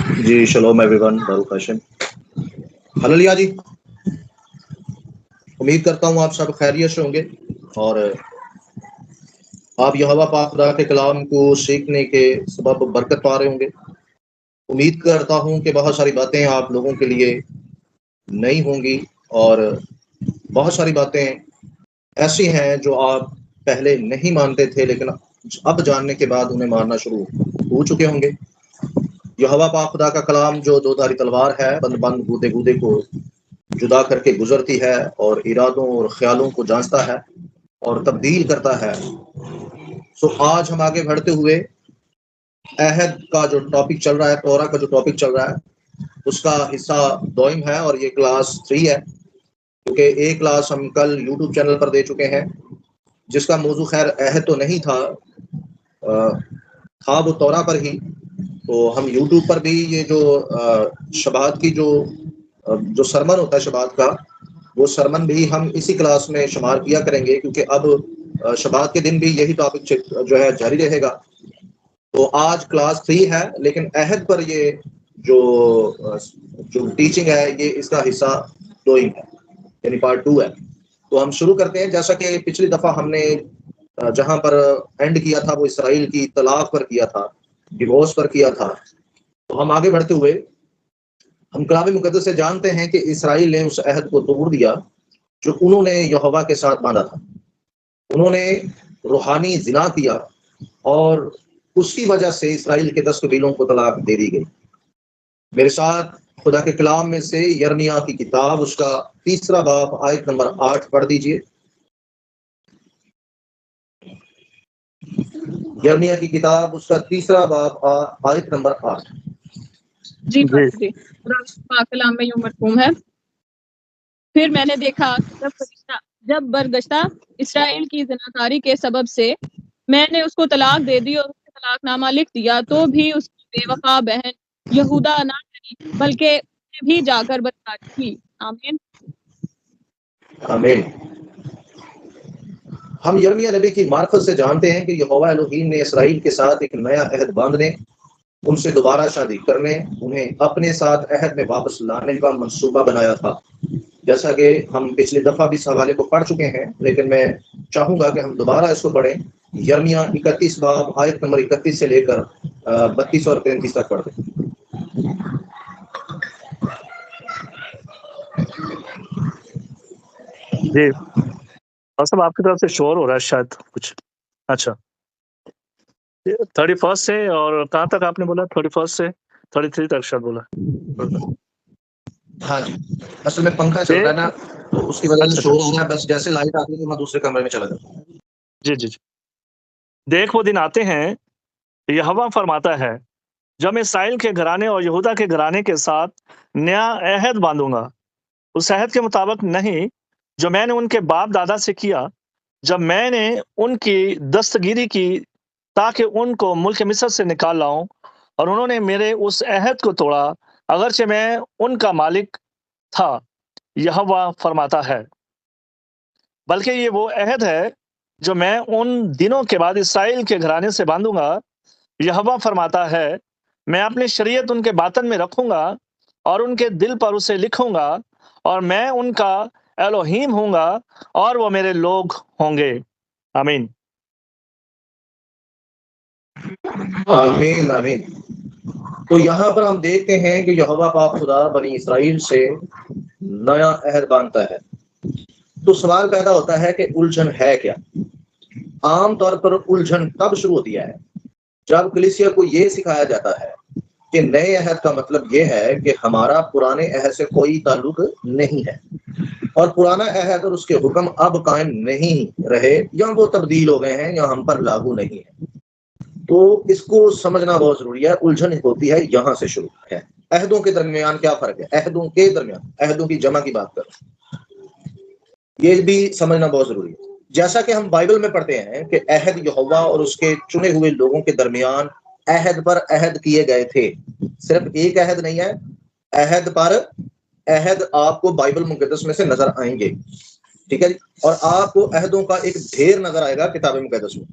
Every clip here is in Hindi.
जी शलोम एवरीवन, बारूक हाशिम। हालेलुया जी। उम्मीद करता हूँ आप सब खैरियत से होंगे और आप यहोवा पाक खुदा के कलाम को सीखने के सबब बरकत पा रहे होंगे। उम्मीद करता हूँ कि बहुत सारी बातें आप लोगों के लिए नई होंगी और बहुत सारी बातें ऐसी हैं जो आप पहले नहीं मानते थे, लेकिन अब जानने के बाद उन्हें मानना शुरू हो चुके होंगे। यहोवा पाक खुदा का कलाम जो दो धारी तलवार है, बंद बंद गूदे गूदे को जुदा करके गुजरती है और इरादों और ख्यालों को जांचता है और तब्दील करता है। सो आज हम आगे बढ़ते हुए अहद का जो टॉपिक चल रहा है, तौरा का जो टॉपिक चल रहा है, उसका हिस्सा दोइम है और ये क्लास 3 है, क्योंकि एक क्लास हम कल यूट्यूब चैनल पर दे चुके हैं जिसका मौजू खैर अहद तो नहीं था, था वो तौरा पर ही। तो हम यूट्यूब पर भी ये जो शबात की जो सरमन होता है शबात का, वो सरमन भी हम इसी क्लास में शुमार किया करेंगे, क्योंकि अब शबात के दिन भी यही टॉपिक जो है जारी रहेगा। तो आज क्लास 3 है, लेकिन अहद पर ये जो टीचिंग है ये इसका हिस्सा 2 है, यानी पार्ट 2 है। तो हम शुरू करते हैं। जैसा कि पिछली दफा हमने जहां पर एंड किया था वो इसराइल की तलाक पर किया था, डिवोर्स पर किया था। तो हम आगे बढ़ते हुए हम कलाम मुकद्दस से जानते हैं कि इसराइल ने उस अहद को तोड़ दिया जो उन्होंने यहोवा के साथ बांधा था। उन्होंने रूहानी जिना किया और उसकी वजह से इसराइल के 10 कबीलों को तलाक दे दी गई। मेरे साथ खुदा के कलाम में से यिर्मयाह की किताब उसका 3 बाब आयत नंबर 8 पढ़ दीजिए। यिर्मयाह की किताब उसका 3 बाब आयत नंबर 8। जी जी, कलाम में यूं मरकूम है। फिर मैंने देखा जब बरगश्ता इसराइल की ज़िनाकारी के सबब से मैंने उसको तलाक दे दी और उसको तलाकनामा लिख दिया, तो भी उसकी बेवफा बहन यहूदा ना डरी, बल्कि भी जाकर बदकारी की। आमीन आमीन। हम यिर्मयाह नबी की मार्फत से जानते हैं कि यहोवा एलोहीम ने इसराइल के साथ एक नया अहद बांधने, उनसे दोबारा शादी करने, उन्हें अपने साथ अहद में वापस लाने का मंसूबा बनाया था। जैसा कि हम पिछली दफा भी इस हवाले को पढ़ चुके हैं, लेकिन मैं चाहूंगा कि हम दोबारा इसको पढ़ें। यिर्मयाह 31 बाब आयत नंबर 31 से लेकर 32 और 33 तक पढ़ दें। जी और सब आपकी तरफ से शोर हो रहा है शायद कुछ। अच्छा 31 से और कहाँ तक आपने बोला? 31 से 33 तक शायद बोला। हाँ जी, असल में पंखा चल रहा है ना, तो उसकी वजह से शोर हो रहा है। बस जैसे लाइट आती है तो मैं दूसरे कमरे में चला जाता हूँ। जी। देख वो दिन आते हैं, यहोवा फरमाता है, जब मैं इसराइल के घराने और यहूदा के घराने के साथ नया अहद बांधूंगा, उस अहद के मुताबिक नहीं जो मैंने उनके बाप दादा से किया जब मैंने उनकी दस्तगिरी की, ताकि उनको मुल्क मिस्र से निकाल लाऊं, और उन्होंने मेरे उस अहद को तोड़ा, अगरचे मैं उनका मालिक था, यहोवा फरमाता है। बल्कि ये वो अहद है जो मैं उन दिनों के बाद इसराइल के घराने से बांधूंगा, यहोवा फरमाता है। मैं अपनी शरीयत उनके बातन में रखूंगा और उनके दिल पर उसे लिखूंगा, और मैं उनका एलोहीम होऊंगा और वो मेरे लोग होंगे। आमीन आमीन आमीन। तो यहाँ पर हम देखते हैं कि यहोवा पाक खुदा बनी इसराइल से नया अहद बांधता है। तो सवाल पैदा होता है कि उलझन है क्या? आमतौर पर उलझन कब शुरू होती है? जब कलीसिया को यह सिखाया जाता है कि नए अहद का मतलब यह है कि हमारा पुराने अहद से कोई ताल्लुक नहीं है और पुराना अहद और उसके हुक्म अब कायम नहीं रहे, या वो तब्दील हो गए हैं या हम पर लागू नहीं है। तो इसको समझना बहुत जरूरी है। उलझन होती है यहाँ से शुरू है। अहदों के दरमियान क्या फर्क है? अहदों के दरमियान, अहदों की जमा की बात करें, ये भी समझना बहुत जरूरी है। जैसा कि हम बाइबल में पढ़ते हैं कि अहद यहोवा और उसके चुने हुए लोगों के दरमियान अहद पर अहद किए गए थे। सिर्फ एक अहद नहीं है, अहद पर अहद आपको बाइबल मुकद्दस में से नजर आएंगे। ठीक है जी। और आपको अहदों का एक ढेर नजर आएगा किताब मुकद्दस में।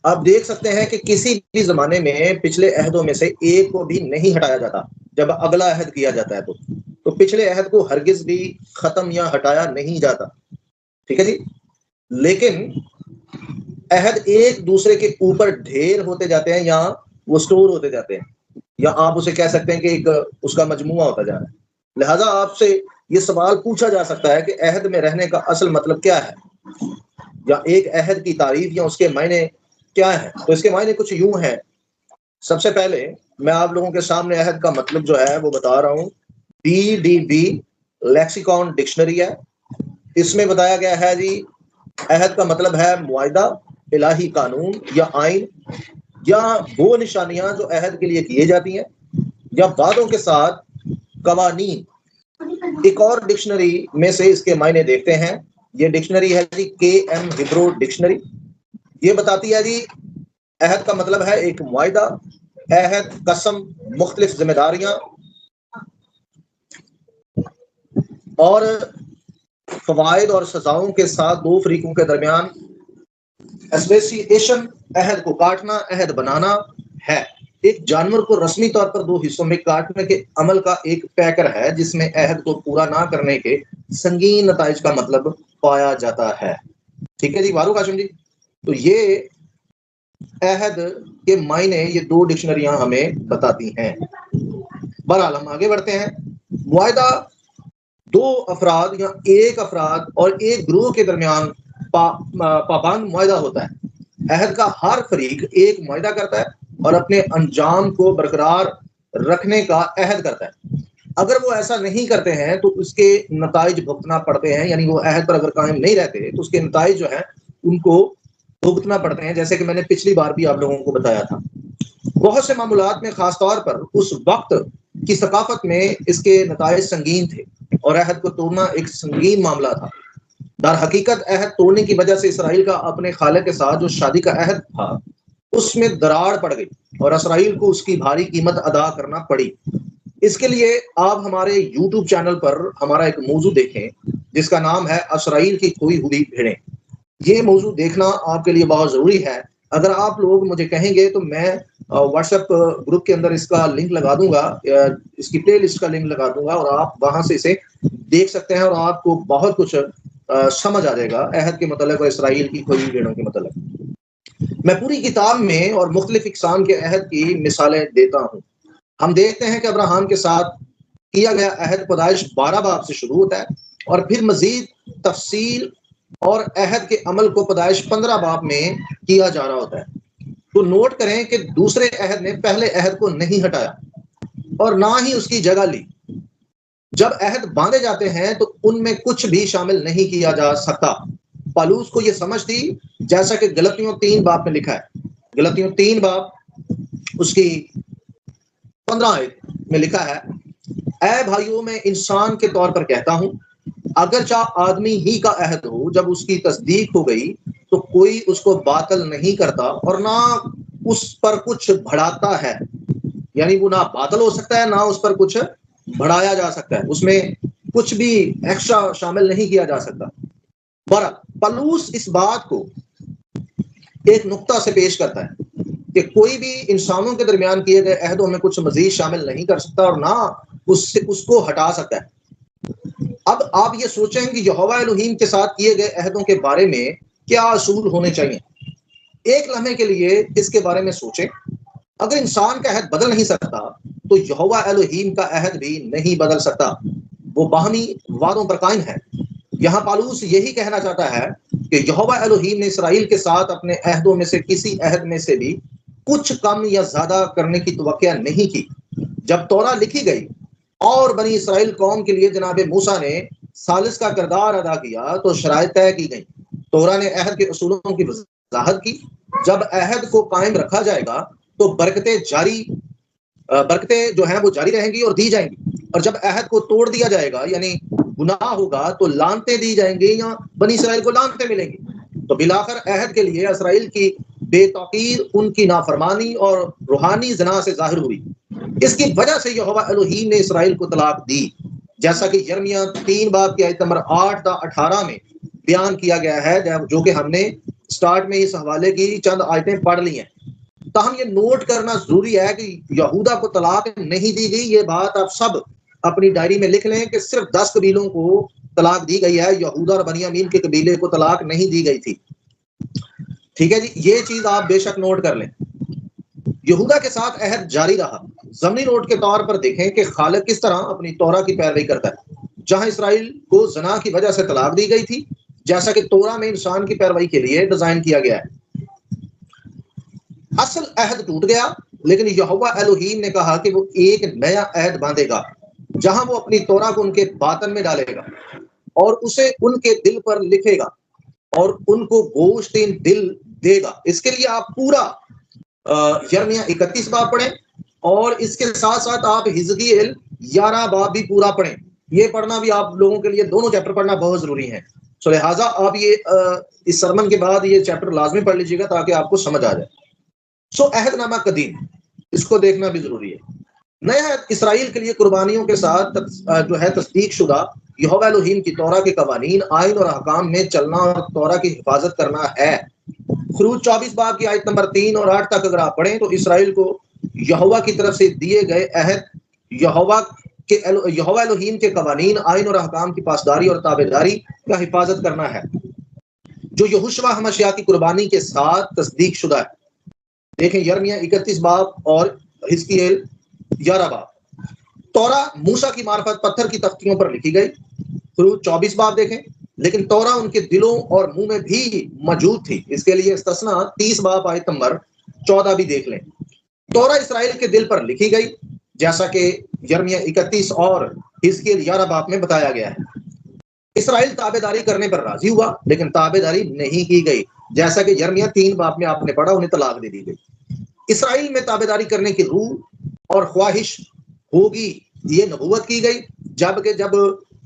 आप देख सकते हैं कि किसी भी जमाने में पिछले अहदों में से एक को भी नहीं हटाया जाता जब अगला अहद किया जाता है तो पिछले अहद को हरगिज भी खत्म या हटाया नहीं जाता, ठीक है जी। लेकिन अहद एक दूसरे के ऊपर ढेर होते जाते हैं या वो स्टोर होते जाते हैं, या आप उसे कह सकते हैं कि एक उसका मजमुआ होता जा रहा है। लिहाजा आपसे ये सवाल पूछा जा सकता है कि अहद में रहने का असल मतलब क्या है, या एक अहद की तारीफ या उसके मायने क्या है। तो इसके मायने कुछ यूं हैं। सबसे पहले मैं आप लोगों के सामने अहद का मतलब जो है वो बता रहा हूँ। BDB लेक्सिकॉन डिक्शनरी है, इसमें बताया गया है जी अहद का मतलब है मुआहिदा, इलाही कानून या आइन, या वो निशानियां जो अहद के लिए किए जाती हैं, या वादों के साथ कवानीन। एक और डिक्शनरी में से इसके मायने देखते हैं। ये डिक्शनरी है जी KM हिब्रो डिक्शनरी। ये बताती है जी अहद का मतलब है एक मुआहिदा, अहद, कसम, मुख्तलिफ जिम्मेदारियां और फवायद और सजाओं के साथ दो फरीकों के दरमियान एसोसिएशन। अहद को काटना, अहद बनाना है एक जानवर को रस्मी तौर पर दो हिस्सों में काटने के अमल का एक पैकर है जिसमें अहद को पूरा ना करने के संगीन नताइज का मतलब पाया जाता है। ठीक है जी फारूक हाशिम जी। तो ये अहद के मायने ये दो डिक्शनरियां हमें बताती हैं। बहरहाल हम आगे बढ़ते हैं। मुआहिदा दो अफराद या एक अफराद और एक ग्रोह के दरमियान पाबंद मुआहिदा होता है। अहद का हर फरीक एक मुआहिदा करता है और अपने अंजाम को बरकरार रखने का अहद करता है। अगर वो ऐसा नहीं करते हैं तो उसके नताइज भुगतना पड़ते हैं, यानी वो अहद पर अगर कायम नहीं रहते तो उसके नताइज जो है उनको भुगतना पड़ते हैं, जैसे कि मैंने पिछली बार भी आप लोगों को बताया था। बहुत से मामूलात में खासतौर पर उस वक्त की सकाफत में इसके नताइज संगीन थे और अहद को तोड़ना एक संगीन मामला था। दर हकीकत अहद तोड़ने की वजह से इसराइल का अपने खाले के साथ जो शादी का अहद था उसमें दरार पड़ गई और इसराइल को उसकी भारी कीमत अदा करना पड़ी। इसके लिए आप हमारे YouTube चैनल पर हमारा एक मौजू देखें जिसका नाम है इसराइल की खोई हुई भेड़ें। ये मौजू देखना आपके लिए बहुत जरूरी है। अगर आप लोग मुझे कहेंगे तो मैं व्हाट्सएप ग्रुप के अंदर इसका लिंक लगा दूंगा, इसकी प्ले लिस्ट का लिंक लगा दूंगा और आप वहां से इसे देख सकते हैं और आपको बहुत कुछ समझ आ जाएगा अहद के मतलब और इसराइल की खोई भेड़ों के मतलब। मैं पूरी किताब में और मुख्तलिफ इकसाम के अहद की मिसालें देता हूँ। हम देखते हैं कि अब्राहम के साथ किया गया अहद पैदाइश 12 बाब से शुरू होता है और फिर मजीद तफसील और अहद के अमल को पैदाइश 15 बाब में किया जा रहा होता है। तो नोट करें कि दूसरे अहद ने पहले अहद को नहीं हटाया और ना ही उसकी जगह ली। जब अहद बांधे जाते हैं तो उनमें कुछ भी शामिल नहीं किया जा सकता। पालूस को यह समझ थी, जैसा कि गलतियों 3 बाब में लिखा है। गलतियों 3 बाब उसकी 15 में लिखा है, ऐ भाइयों मैं इंसान के तौर पर कहता हूं, अगर चाह आदमी ही का अहद हो, जब उसकी तस्दीक हो गई तो कोई उसको बातिल नहीं करता और ना उस पर कुछ बढ़ाता है। यानी वो ना बातिल हो सकता है ना उस पर कुछ बढ़ाया जा सकता है, उसमें कुछ भी एक्स्ट्रा शामिल नहीं किया जा सकता। पर पलूस इस बात को एक नुक्ता से पेश करता है कि कोई भी इंसानों के दरमियान किए गए अहदों में कुछ मजीद शामिल नहीं कर सकता और ना उसको हटा सकता है। अब आप ये सोचें कि यहोवा एलोहीम के साथ किए गए अहदों के बारे में क्या असूल होने चाहिए। एक लम्हे के लिए इसके बारे में सोचें। अगर इंसान का अहद बदल नहीं सकता तो यहोवा एलोहीम का अहद भी नहीं बदल सकता। वो बाहमी वादों पर कायम है। यहाँ पालूस यही कहना चाहता है कि यहोवा एलोहीम ने इसराइल के साथ अपने अहदों में से किसी अहद में से भी कुछ कम या ज्यादा करने की तवक्या नहीं की। जब तौरा लिखी गई और बनी इसराइल कौम के लिए जनाब मूसा ने सालिस का किरदार अदा किया तो शराइत तय की गई। तौरा ने अहद के उसूलों की वजाहत की। जब अहद को कायम रखा जाएगा तो बरकतें जो हैं वो जारी रहेंगी और दी जाएंगी, और जब अहद को तोड़ दिया जाएगा यानी गुनाह होगा तो लानते दी जाएंगी या बनी इसराइल को लानते मिलेंगी। तो बिलाखिर अहद के लिए इसराइल की बेतौकीर उनकी नाफरमानी और रूहानी जना से जाहिर हुई। इसकी वजह से यहोवा एलोहीम ने इसराइल को तलाक दी, जैसा कि यिर्मयाह 3 बाब की आयत नंबर 8 ता 18 में बयान किया गया है, जो कि हमने स्टार्ट में इस हवाले की चंद आयतें पढ़ ली हैं। ताहम ये नोट करना जरूरी है कि यहूदा को तलाक नहीं दी गई। ये बात आप सब अपनी डायरी में लिख लें कि सिर्फ 10 कबीलों को तलाक दी गई है, यहूदा और बनियामीन के कबीले को तलाक नहीं दी गई थी। ठीक है जी, ये चीज आप बेशक नोट कर लें। यहूदा के साथ अहद जारी रहा। ज़मनी नोट के तौर पर देखें कि खालिक किस तरह अपनी तौरा की पैरवी करता है। जहां इसराइल को जना की वजह से तलाक दी गई थी, जैसा कि तौरा में इंसान की पैरवी के लिए डिजाइन किया गया है। असल अहद टूट गया, लेकिन यहोवा एलोहीम ने कहा कि वो एक नया अहद बांधेगा, जहां वो अपनी तौरा को उनके बातन में डालेगा और उसे उनके दिल पर लिखेगा और उनको गोश्तीन दिल देगा। इसके लिए आप पूरा यिर्मयाह 31 बाब पढ़ें और इसके साथ साथ आप हिजकियेल 11 बाब भी पूरा पढ़ें। ये पढ़ना भी आप लोगों के लिए, दोनों चैप्टर पढ़ना बहुत जरूरी है। सो लिहाजा आप ये इस सरमन के बाद ये चैप्टर लाजमी पढ़ लीजिएगा ताकि आपको समझ आ जाए। सो अहदनामा कदीम, इसको देखना भी जरूरी है। नया इसराइल के लिए कुर्बानियों के साथ जो है तस्दीक शुदा यहोवा एलोहीम की तौरा के कवानीन, आइन और अहकाम में चलना और तौरा की हिफाजत करना है। खुरूज 24 बाब की आयत नंबर 3 और 8 तक अगर आप पढ़ें तो इसराइल को यहोवा की तरफ से दिए गए अहद, यहोवा एलोहीम के कवानीन, आइन और अहकाम की पासदारी और ताबेदारी का हिफाजत करना है, जो यहोशुआ हमशयाह की कुर्बानी के साथ तस्दीक शुदा है। देखें यिर्मयाह 31 बाब और हिजकियेल 11 बाब। तौरा मूसा की मार्फत पत्थर की तख्तियों पर लिखी गई। खुरूज 24 बाब देखें, लेकिन तौरा उनके दिलों और मुंह में भी मौजूद थी। इसके लिए इस्तिस्ना 30 बाब आयत नंबर 14 भी देख लें। तौरा इसराइल के दिल पर लिखी गई, जैसा कि यिर्मयाह 31 और हिजकियेल 11 बाब में बताया गया है। इसराइल ताबेदारी करने पर राजी हुआ, लेकिन ताबेदारी नहीं की गई, जैसा कि यिर्मयाह 3 बाब में आपने पढ़ा, उन्हें तलाक दे दी गई। इसराइल में ताबेदारी करने की रूह और ख्वाहिश होगी, ये नबूवत की गई। जबकि जब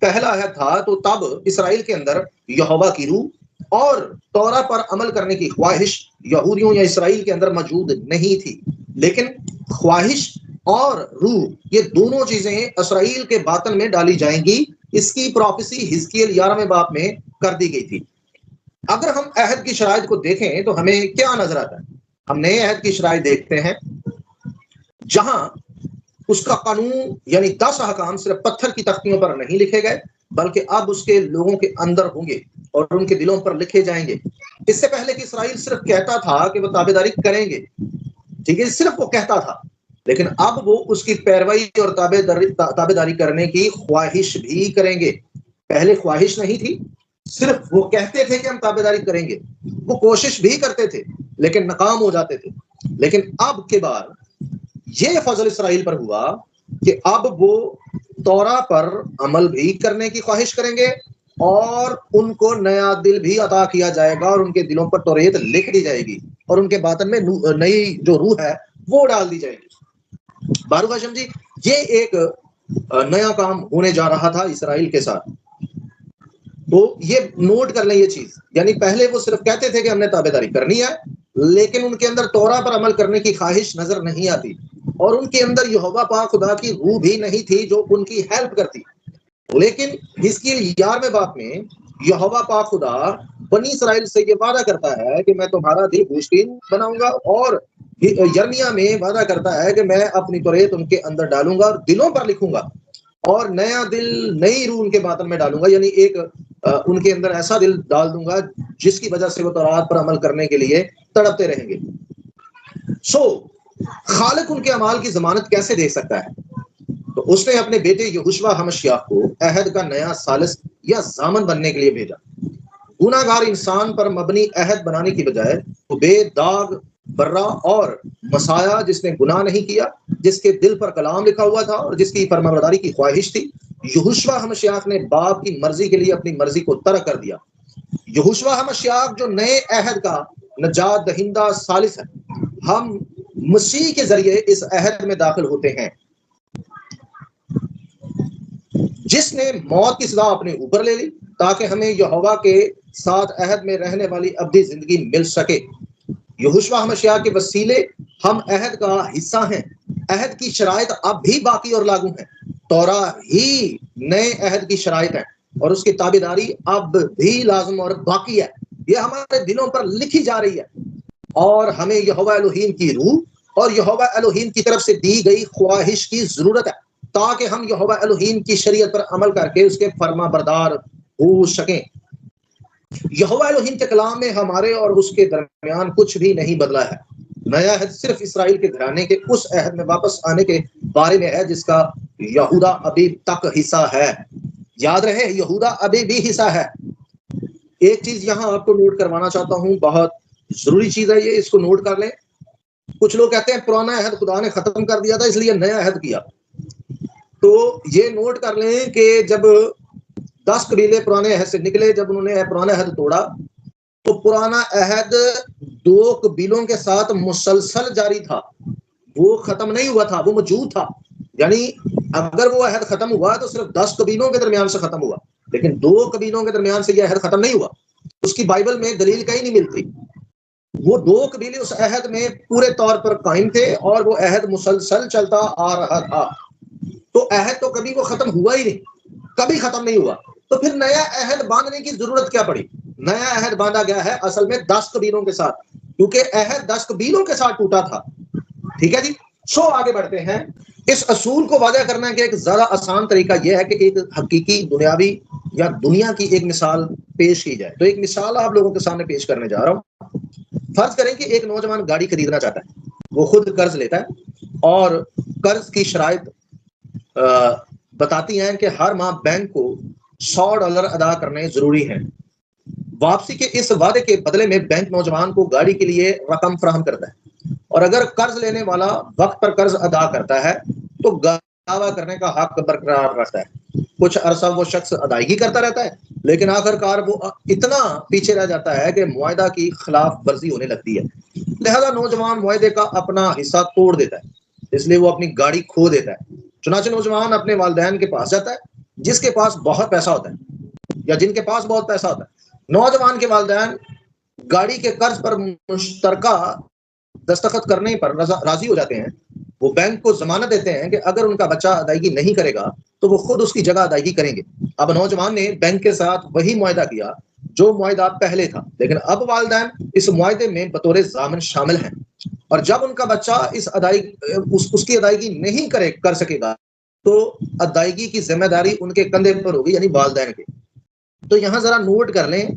पहला अहद था तो तब इसराइल के अंदर यहोवा की रूह और तौरा पर अमल करने की ख्वाहिश यहूदियों या इसराइल के अंदर मौजूद नहीं थी, लेकिन ख्वाहिश और रूह ये दोनों चीजें इसराइल के बातन में डाली जाएंगी। इसकी प्रोफेसी हिजकियेल 11वें बाब में कर दी गई थी। अगर हम अहद की शराइत को देखें तो हमें क्या नजर आता है? हम नए अहद की शराइत देखते हैं जहां उसका कानून यानी 10 अहकाम सिर्फ पत्थर की तख्तियों पर नहीं लिखे गए, बल्कि अब उसके लोगों के अंदर होंगे और उनके दिलों पर लिखे जाएंगे। इससे पहले कि इसराइल सिर्फ कहता था कि वो ताबेदारी करेंगे, ठीक है, सिर्फ वो कहता था, लेकिन अब वो उसकी पैरवी और ताबेदारी करने की ख्वाहिश भी करेंगे। पहले ख्वाहिश नहीं थी, सिर्फ वो कहते थे कि हम ताबेदारी करेंगे, वो कोशिश भी करते थे लेकिन नाकाम हो जाते थे। लेकिन अब के बाद ये फजल इसराइल पर हुआ कि अब वो तौरा पर अमल भी करने की ख्वाहिश करेंगे और उनको नया दिल भी अता किया जाएगा और उनके दिलों पर तौरेत लिख दी जाएगी और उनके बातन में नई जो रूह है वो डाल दी जाएगी। बारूक हाशिम जी, ये एक नया काम होने जा रहा था इसराइल के साथ, तो ये नोट कर लें ये चीज। यानी पहले वो सिर्फ कहते थे कि हमने ताबेदारी करनी है, लेकिन उनके अंदर तौरा पर अमल करने की ख्वाहिश नजर नहीं आती और उनके अंदर यहोवा पाक खुदा की रूह भी नहीं थी जो उनकी हेल्प करती। लेकिन हिजकियेल 11वें बाब में यहोवा पाक खुदा बनी इसराइल से ये वादा करता है कि मैं तुम्हारा दिल गोश्तीन बनाऊंगा और यिर्मयाह में वादा करता है कि मैं अपनी तौरेत उनके अंदर डालूंगा और दिलों पर लिखूंगा और नया दिल, नई रूह उनके बातन में डालूंगा। यानी एक उनके अंदर ऐसा दिल डाल दूंगा जिसकी वजह से वो तौरात पर अमल करने के लिए तड़पते रहेंगे। खालिक उनके अमाल की जमानत कैसे दे सकता है? तो उसने अपने बेटे यहोशुआ हमशयाह को अहद का नया सालिस या जामन बनने के लिए भेजा। गुनाहगार इंसान पर मबनी अहद बनाने की बजाय तो बेदाग बर्रा और मसाया, जिसने गुनाह नहीं किया, जिसके दिल पर कलाम लिखा हुआ था और जिसकी फरमाबरदारी की ख्वाहिश थी, यहोशुआ हमशयाह ने बाप की मर्जी के लिए अपनी मर्जी को तरक कर दिया। यहोशुआ हमशयाह जो नए अहद का नजात दहिंदा सालिस है, हम मसीह के जरिए इस अहद में दाखिल होते हैं, जिसने मौत की सजा अपने ऊपर ले ली ताकि हमें यहोवा के साथ अहद में रहने वाली अब्दी जिंदगी मिल सके। यहोशुआ हमशयाह के वसीले हम अहद का हिस्सा हैं। अहद की शराइत अब भी बाकी और लागू है। तौरा ही नए अहद की शराइत है और उसकी ताबेदारी अब भी लाजम और बाकी है। ये हमारे दिलों पर लिखी जा रही है और हमें यहोवा एलोहीम की रूह और यहोवा एलोहीम की तरफ से दी गई ख्वाहिश की जरूरत है ताकि हम यहोवा एलोहीम की शरीयत पर अमल करके उसके फर्मा बरदार हो सकें। यहोवा एलोहीम के कलाम में हमारे और उसके दरमियान कुछ भी नहीं बदला है। नया अहद सिर्फ इसराइल के घराने के उस अहद में वापस आने के बारे में है जिसका यहूदा अभी तक हिस्सा है। याद रहे, यहूदा अभी भी हिस्सा है। एक चीज यहां आपको नोट करवाना चाहता हूं, बहुत जरूरी चीज है ये, इसको नोट कर लें। कुछ लोग कहते हैं पुराना अहद खुदा ने खत्म कर दिया था इसलिए नया अहद किया। तो ये नोट कर लें कि जब 10 कबीले पुराने अहद से निकले, जब उन्होंने पुराना अहद तोड़ा तो पुराना अहद 2 कबीलों के साथ मुसलसल जारी था, वो खत्म नहीं हुआ था, वो मौजूद था। यानी अगर वो अहद खत्म हुआ तो सिर्फ 10 कबीलों के दरमियान से खत्म हुआ, लेकिन 2 कबीलों के दरमियान से यह अहद खत्म नहीं हुआ। उसकी बाइबल में दलील कहीं नहीं मिलती। वो 2 कबीले उस अहद में पूरे तौर पर कायम थे और वो अहद मुसलसल चलता आ रहा था। तो अहद तो कभी वो खत्म हुआ ही नहीं, कभी खत्म नहीं हुआ। तो फिर नया अहद बांधने की जरूरत क्या पड़ी? नया अहद बांधा गया है असल में 10 कबीलों के साथ, क्योंकि अहद 10 कबीलों के साथ टूटा था। ठीक है जी, सो आगे बढ़ते हैं। इस असूल को वाज़ह करने का एक ज्यादा आसान तरीका यह है कि एक हकीकी दुनियावी या दुनिया की एक मिसाल पेश की जाए। तो एक मिसाल आप लोगों के सामने पेश करने जा रहा हूं। फर्ज करें कि एक नौजवान गाड़ी खरीदना चाहता है, वो खुद कर्ज लेता है और कर्ज की शराइत बताती हैं कि हर माह बैंक को $100 अदा करने जरूरी है। वापसी के इस वादे के बदले में बैंक नौजवान को गाड़ी के लिए रकम फराहम करता है और अगर कर्ज लेने वाला वक्त पर कर्ज अदा करता है तो दावा करने का हक बरकरार रखता है। कुछ अरसा वो शख्स अदायगी करता रहता है, लेकिन आखिरकार वो इतना पीछे रह जाता है कि मुआहदा की खिलाफ वर्जी होने लगती है। लिहाजा नौजवान मुआहदे का अपना हिस्सा तोड़ देता है, इसलिए वो अपनी गाड़ी खो देता है। चुनाचे नौजवान अपने वालिदैन के पास जाता है जिसके पास बहुत पैसा होता है या जिनके पास बहुत पैसा होता है। नौजवान के वालिदैन गाड़ी के कर्ज पर मुश्तरका दस्तखत करने पर राजी हो जाते हैं। वो बैंक को जमानत देते हैं कि अगर उनका बच्चा अदायगी नहीं करेगा तो वो खुद उसकी जगह अदायगी करेंगे। अब नौजवान ने बैंक के साथ वही मुआहदा किया जो मुआहदा पहले था, लेकिन अब वालिदैन इस मुआहदे में बतौर जामिन शामिल हैं और जब उनका बच्चा इस उसकी अदायगी नहीं कर सकेगा तो अदायगी की जिम्मेदारी उनके कंधे पर होगी, यानी वालिदैन के। तो यहां जरा नोट कर लें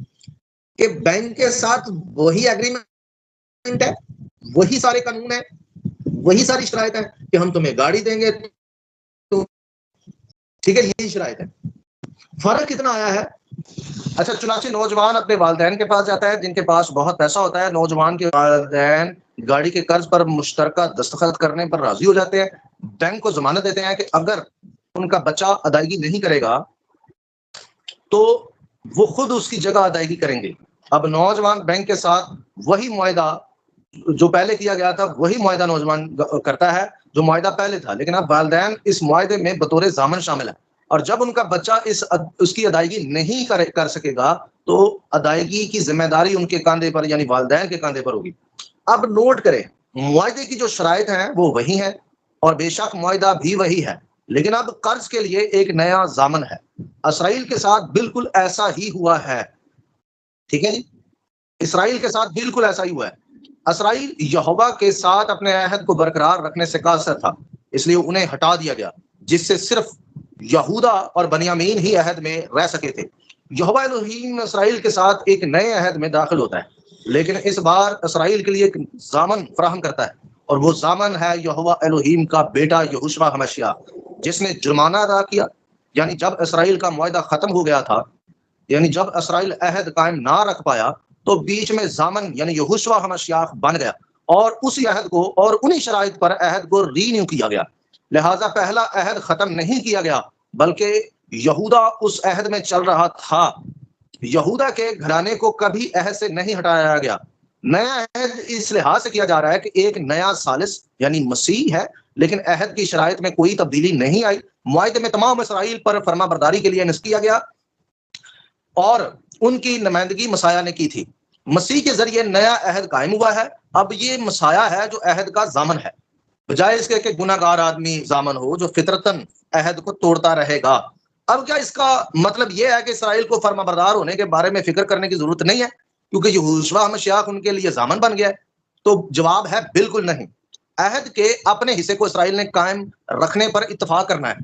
कि बैंक के साथ वही एग्रीमेंट है, वही सारे कानून है, वही सारी शराइत है कि हम तुम्हें गाड़ी देंगे, तो ठीक है, यही शराइत है। फर्क कितना आया है? अच्छा, चुनाचे नौजवान अपने वालिदैन के पास जाता है जिनके पास बहुत पैसा होता है। नौजवान के वालिदैन गाड़ी के कर्ज पर मुश्तरका दस्तखत करने पर राजी हो जाते हैं, बैंक को जमानत देते हैं कि अगर उनका बच्चा अदायगी नहीं करेगा तो वो खुद उसकी जगह अदायगी करेंगे। अब नौजवान बैंक के साथ वही मुआहदा जो पहले किया गया था, वही मुआहदा नौजवान करता है जो मुआहदा पहले था, लेकिन अब वालिदैन इस मुआहदे में बतौर जामिन शामिल है और जब उनका बच्चा उसकी अदायगी नहीं कर सकेगा तो अदायगी की जिम्मेदारी उनके कंधे पर यानी वालिदैन के कंधे पर होगी। अब नोट करें, मुआहदे की जो शराइत हैं वो वही है और बेशक मुआहदा भी वही है, लेकिन अब कर्ज के लिए एक नया जामिन है। इसराइल के साथ बिल्कुल ऐसा ही हुआ है। ठीक है जी, इसराइल के साथ बिल्कुल ऐसा ही हुआ है। इसराइल यहोवा के साथ अपने अहद को बरकरार रखने से कासिर था, इसलिए उन्हें हटा दिया गया, जिससे सिर्फ यहूदा और बनियामीन ही अहद में रह सके थे। यहोवा एलोहीम इसराइल के साथ एक नए अहद में दाखिल होता है, लेकिन इस बार इसराइल के लिए एक जामन फराहम करता है और वो जामन है यहोवा एलोहीम का बेटा यहोशुआ हमशिया, जिसने जुर्माना अदा किया। यानी जब इसराइल का मुआहदा खत्म हो गया था, यानी जब इसराइल अहद कायम ना रख पाया तो बीच में जामन यानी यहोशुआ हमशिया बन गया और उसी अहद को और उन्हीं शराइत पर अहद को रीन्यू किया गया। लिहाजा पहला अहद खत्म नहीं किया गया बल्कि यहूदा उस अहद में चल रहा था। यहूदा के घराने को कभी अहद से नहीं हटाया गया। नया अहद इस लिहाज से किया जा रहा है कि एक नया सालिस यानी मसीह है, लेकिन अहद की शराइत में कोई तब्दीली नहीं आई। मुआहदे में तमाम इसराइल पर फरमाबरदारी के लिए नस्ब किया गया और उनकी नुमाइंदगी मसाया ने की थी। मसीह के जरिए नया अहद कायम हुआ है। अब ये मसाया है जो अहद का जामन है, बजाय इसके कि गुनाहगार आदमी जामन हो जो फितरतन अहद को तोड़ता रहेगा। अब क्या इसका मतलब यह है कि इसराइल को फरमाबरदार होने के बारे में फिक्र करने की जरूरत नहीं है, क्योंकि यहोशुआ मसीह उनके लिए जामन बन गया है? तो जवाब है बिल्कुल नहीं। अहद के अपने हिस्से को इसराइल ने कायम रखने पर इत्तेफाक करना है।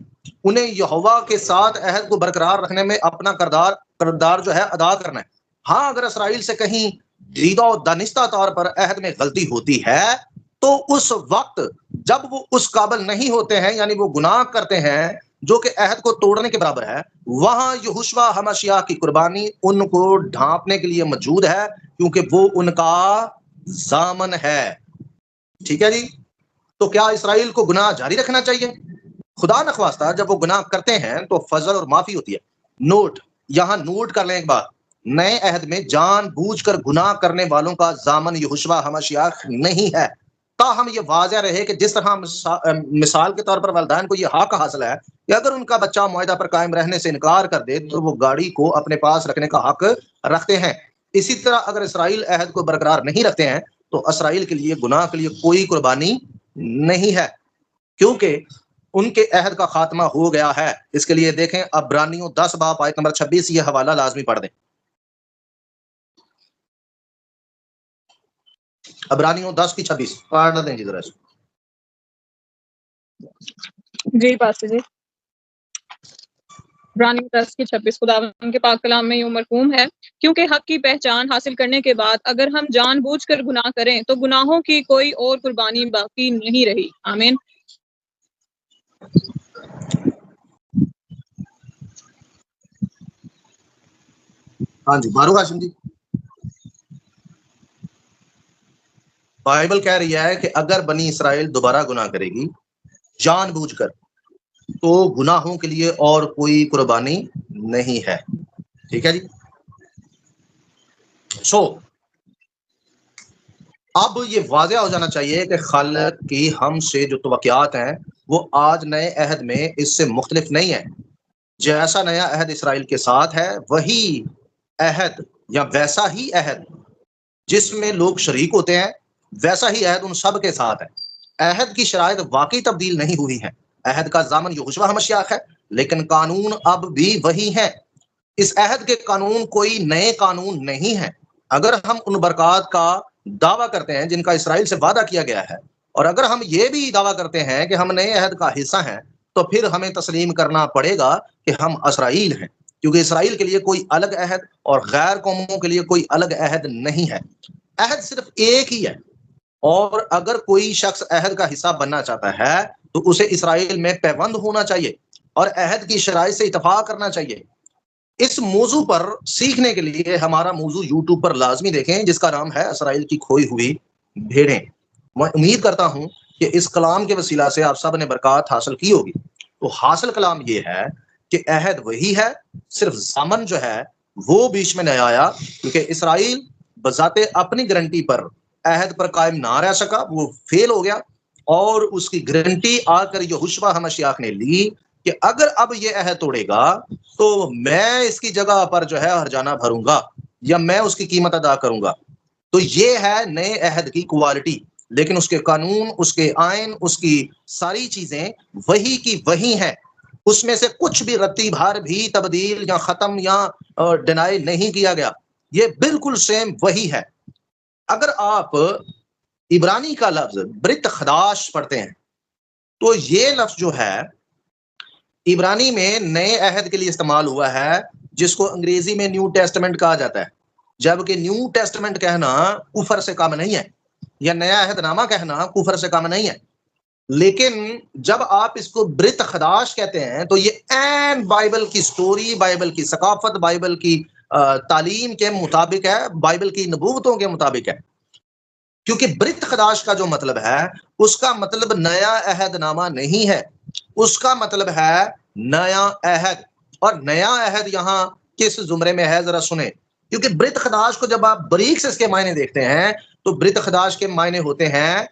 उन्हें यहोवा के साथ अहद को बरकरार रखने में अपना किरदार जो है अदा करना है। हाँ, अगर इसराइल से कहीं दीदा और दानिस्ता तौर पर अहद में गलती होती है तो उस वक्त जब वो उस काबिल नहीं होते हैं, यानी वो गुनाह करते हैं जो कि अहद को तोड़ने के बराबर है, वहां यहोशुआ हमाशिया की कुर्बानी उनको ढांपने के लिए मौजूद है, क्योंकि वो उनका जामन है। ठीक है जी। तो क्या इसराइल को गुनाह जारी रखना चाहिए? खुदा नखवास्ता जब वो गुनाह करते हैं तो फजल और माफी होती है। नोट, यहां नोट कर लें एक बात, नए अहद में जानबूझकर गुनाह करने वालों का जामन यहोशुआ हमाशिया नहीं है। ताहम ये वाज़ह रहे कि जिस तरह मिसाल के तौर पर वालिदैन को ये हक हासिल है कि अगर उनका बच्चा मुआहदा पर कायम रहने से इनकार कर दे तो वो गाड़ी को अपने पास रखने का हक रखते हैं। इसी तरह अगर इसराइल अहद को बरकरार नहीं रखते हैं तो इसराइल के लिए गुनाह के लिए कोई कुर्बानी नहीं है, क्योंकि उनके अहद का खात्मा हो गया है। इसके लिए देखें अब्रानियों 10 बाब आयत नंबर 26, ये हवाला लाजमी पढ़ दें। अब्रानियों 10 की 26 पढ़ दें जी जरा। जी पास्टर जी। इब्रानियों 10 की 26 खुदावंद के पाक कलाम में यूं मरकूम है, क्योंकि हक की पहचान हासिल करने के बाद अगर हम जानबूझकर गुनाह करें तो गुनाहों की कोई और कुर्बानी बाकी नहीं रही। आमीन। हाँ जी, मारू हाशिम जी। बाइबल कह रही है कि अगर बनी इसराइल दोबारा गुनाह करेगी जानबूझकर तो गुनाहों के लिए और कोई कुर्बानी नहीं है। ठीक है जी। अब ये वाज़ेह हो जाना चाहिए कि खालिक की हमसे जो तवक्कियात हैं वो आज नए अहद में इससे मुख्तलिफ नहीं है। जैसा नया अहद इसराइल के साथ है वही अहद या वैसा ही अहद जिसमें लोग शरीक होते हैं, वैसा ही अहद उन सब के साथ है। अहद की शराइत वाकई तब्दील नहीं हुई है। अहद का ज़ामन यहोशुआ हमाशिया है, लेकिन कानून अब भी वही है। इस अहद के कानून कोई नए कानून नहीं है। अगर हम उन बरकत का दावा करते हैं जिनका इसराइल से वादा किया गया है, और अगर हम ये भी दावा करते हैं कि हम नए अहद का हिस्सा हैं, तो फिर हमें तस्लीम करना पड़ेगा कि हम इसराइल हैं, क्योंकि इसराइल के लिए कोई अलग अहद और गैर कौमों के लिए कोई अलग अहद नहीं है। अहद सिर्फ एक ही है, और अगर कोई शख्स अहद का हिस्सा बनना चाहता है तो उसे इसराइल में पैबंद होना चाहिए और अहद की शराइत से इत्तफाक करना चाहिए। इस मौजू पर सीखने के लिए हमारा मौजू यूट्यूब पर लाजमी देखें, जिसका नाम है इसराइल की खोई हुई भेड़ें। मैं उम्मीद करता हूं कि इस कलाम के वसीला से आप सब ने बरकत हासिल की होगी। तो हासिल कलाम ये है कि अहद वही है, सिर्फ ज़ामन जो है वो बीच में नहीं आया, क्योंकि इसराइल बजाते अपनी गारंटी पर अहद पर कायम ना रह सका, वो फेल हो गया, और उसकी गारंटी आकर यहोशुआ हमाशिया ने ली कि अगर अब ये अहद तोड़ेगा तो मैं इसकी जगह पर जो है हरजाना भरूंगा या मैं उसकी कीमत अदा करूंगा। तो ये है नए अहद की क्वालिटी, लेकिन उसके कानून, उसके आयन, उसकी सारी चीजें वही की वही हैं। उसमें से कुछ भी रत्ती भर भी तब्दील या खत्म या डिनाई नहीं किया गया। ये बिल्कुल सेम वही है। अगर आप इब्रानी का लफ्ज ब्रित खदाश पढ़ते हैं तो ये लफ्ज जो है इब्रानी में नए अहद के लिए इस्तेमाल हुआ है, जिसको अंग्रेजी में न्यू टेस्टमेंट कहा जाता है, जबकि न्यू टेस्टमेंट कहना कुफर से कम नहीं है, या नया अहदनामा कहना कुफर से कम नहीं है। लेकिन जब आप इसको ब्रित खदाश कहते हैं तो ये एन बाइबल की स्टोरी, बाइबल की सकाफत, बाइबल की तालीम के मुताबिक है, बाइबल की नबूवतों के मुताबिक है। क्योंकि ब्रित खदाश का जो मतलब है उसका मतलब नया अहदनामा नहीं है, उसका मतलब है नया अहद। और नया अहद यहाँ किस जुमरे में है जरा सुने, क्योंकि ब्रित खदाश को जब आप बारीक से इसके मायने देखते हैं तो ब्रित खदाश के मायने होते हैं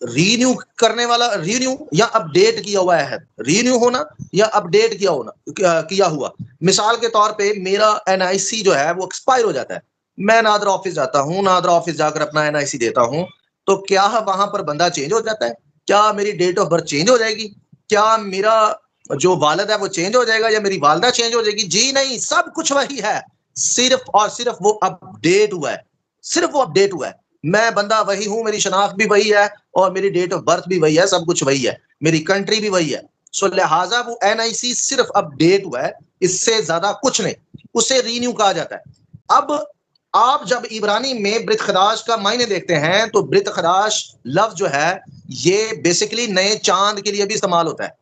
रीन्यू करने वाला, रीन्यू या अपडेट किया हुआ अहद, रीन्यू होना या अपडेट किया हुआ। मिसाल के तौर पे मेरा NIC जो है वो एक्सपायर हो जाता है, मैं नादरा ऑफिस जाता हूँ, नादरा ऑफिस जाकर अपना NIC देता हूँ, तो क्या वहां पर बंदा चेंज हो जाता है? क्या मेरी डेट ऑफ बर्थ चेंज हो जाएगी? क्या मेरा जो वालिद है वो चेंज हो जाएगा या मेरी वालदा चेंज हो जाएगी? जी नहीं, सब कुछ वही है, सिर्फ और सिर्फ वो अपडेट हुआ है, सिर्फ वो अपडेट हुआ है। मैं बंदा वही हूं, मेरी शनाख्त भी वही है और मेरी डेट ऑफ बर्थ भी वही है, सब कुछ वही है, मेरी कंट्री भी वही है। सो लिहाजा वो NIC सिर्फ अपडेट हुआ है, इससे ज्यादा कुछ नहीं, उसे रीन्यू कहा जाता है। अब आप जब इब्रानी में ब्रित खदाश का मायने देखते हैं तो ब्रित खदाश लफ्ज जो है ये बेसिकली नए चांद के लिए भी इस्तेमाल होता है।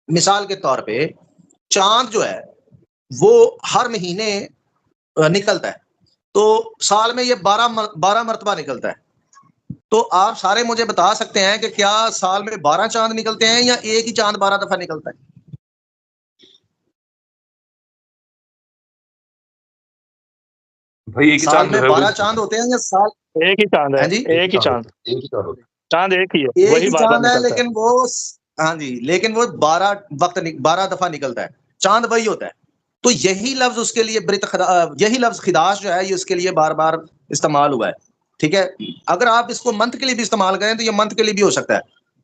मिसाल के तौर पे चांद जो है वो हर महीने निकलता है, तो साल में ये 12 मरतबा निकलता है। तो आप सारे मुझे बता सकते हैं कि क्या साल में 12 चांद निकलते हैं या एक ही चांद 12 दफा निकलता है? भाई एक ही साल चांद में है 12 चांद होते हैं या साल? एक ही चांद है, हाँ जी, एक ही चांद, एक ही चांद चांद एक ही है, एक वही ही बार बार चांद है, निकलता है। लेकिन वो हाँ जी, लेकिन वो 12 दफा निकलता है, चांद वही होता है। तो यही लफ्ज उसके लिए यही लफ्ज खिदाश जो है ये उसके लिए बार बार इस्तेमाल हुआ है। ठीक है, अगर आप इसको मंथ के लिए भी इस्तेमाल करें तो ये मंथ के लिए भी हो सकता है,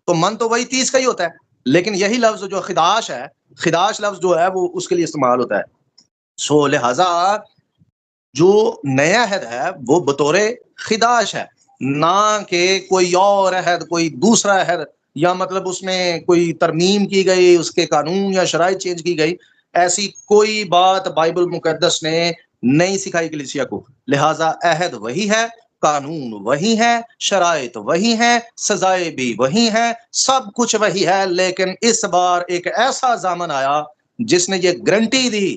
तो मंथ तो वही 30 का ही होता है, लेकिन यही लफ्ज जो खिदाश है, खिदाश लफ्ज जो है वो उसके लिए इस्तेमाल होता है। सो लिहाजा जो नया अहद है वो बतौरे खिदाश है, ना कि कोई और अहद, कोई दूसरा अहद, या मतलब उसमें कोई तरमीम की गई, उसके कानून या शराइत चेंज की गई, ऐसी कोई बात बाइबल मुकद्दस ने नहीं सिखाई कलीसिया को। लिहाजा अहद वही है, कानून वही है, शराइत वही है, सजाएं भी वही है, सब कुछ वही है। लेकिन इस बार एक ऐसा ज़माना आया जिसने ये गारंटी दी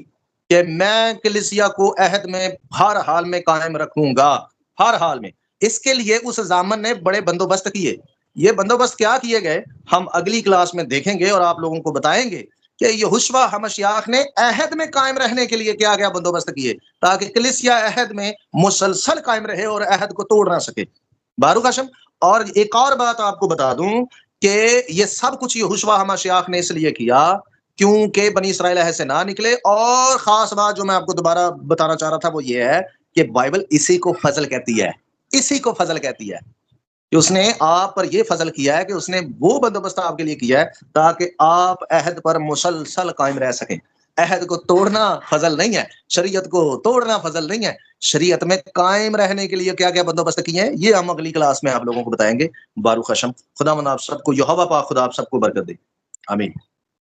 कि मैं कलीसिया को अहद में हर हाल में कायम रखूंगा, हर हाल में। इसके लिए उस ज़ामन ने बड़े बंदोबस्त किए। ये बंदोबस्त क्या किए गए हम अगली क्लास में देखेंगे और आप लोगों को बताएंगे कि यहोशुआ हमश्याख ने अहद में कायम रहने के लिए क्या क्या बंदोबस्त किए, ताकि कलीसिया अहद में मुसलसल कायम रहे और अहद को तोड़ ना सके। बारूक हाशिम, और एक और बात आपको बता दूं कि ये सब कुछ यहोशुआ हमश्याख ने इसलिए किया क्योंकि बनी इस्राएल अहद से ना निकले। और खास बात जो मैं आपको दोबारा बताना चाह रहा था वो ये है कि बाइबल इसी को फजल कहती है, इसी को फजल कहती है कि उसने आप पर यह फजल किया है कि उसने वो बंदोबस्त आपके लिए किया है ताकि आप अहद पर मुसलसल कायम रह सकें। अहद को तोड़ना फजल नहीं है, शरीयत को तोड़ना फजल नहीं है, शरीयत में कायम रहने के लिए क्या क्या बंदोबस्त किए हैं ये हम अगली क्लास में आप लोगों को बताएंगे। बारूक हशम, खुदा मन आप सबको, यहोवा पाक खुदा आप सबको बरकत दे। आमीन।